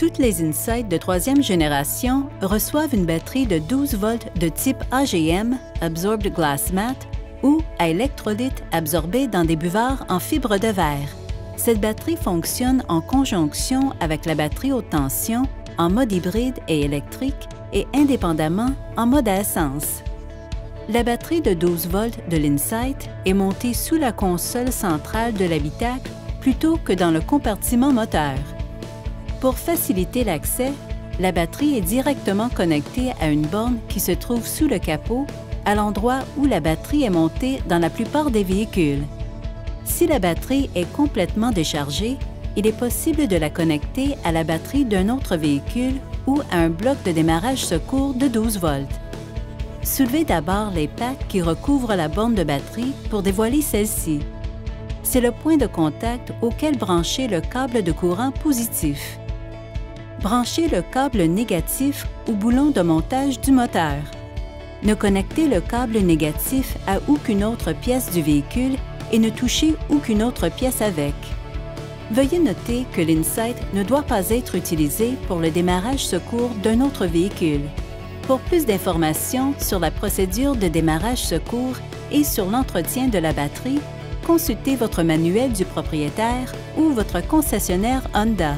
Toutes les Insight de troisième génération reçoivent une batterie de 12 volts de type AGM, Absorbed Glass Mat, ou à électrolyte absorbé dans des buvards en fibre de verre. Cette batterie fonctionne en conjonction avec la batterie haute tension en mode hybride et électrique et indépendamment en mode à essence. La batterie de 12 volts de l'Insight est montée sous la console centrale de l'habitacle plutôt que dans le compartiment moteur. Pour faciliter l'accès, la batterie est directement connectée à une borne qui se trouve sous le capot, à l'endroit où la batterie est montée dans la plupart des véhicules. Si la batterie est complètement déchargée, il est possible de la connecter à la batterie d'un autre véhicule ou à un bloc de démarrage secours de 12 volts. Soulevez d'abord les packs qui recouvrent la borne de batterie pour dévoiler celle-ci. C'est le point de contact auquel brancher le câble de courant positif. Branchez le câble négatif au boulon de montage du moteur. Ne connectez le câble négatif à aucune autre pièce du véhicule et ne touchez aucune autre pièce avec. Veuillez noter que l'Insight ne doit pas être utilisé pour le démarrage secours d'un autre véhicule. Pour plus d'informations sur la procédure de démarrage secours et sur l'entretien de la batterie, consultez votre manuel du propriétaire ou votre concessionnaire Honda.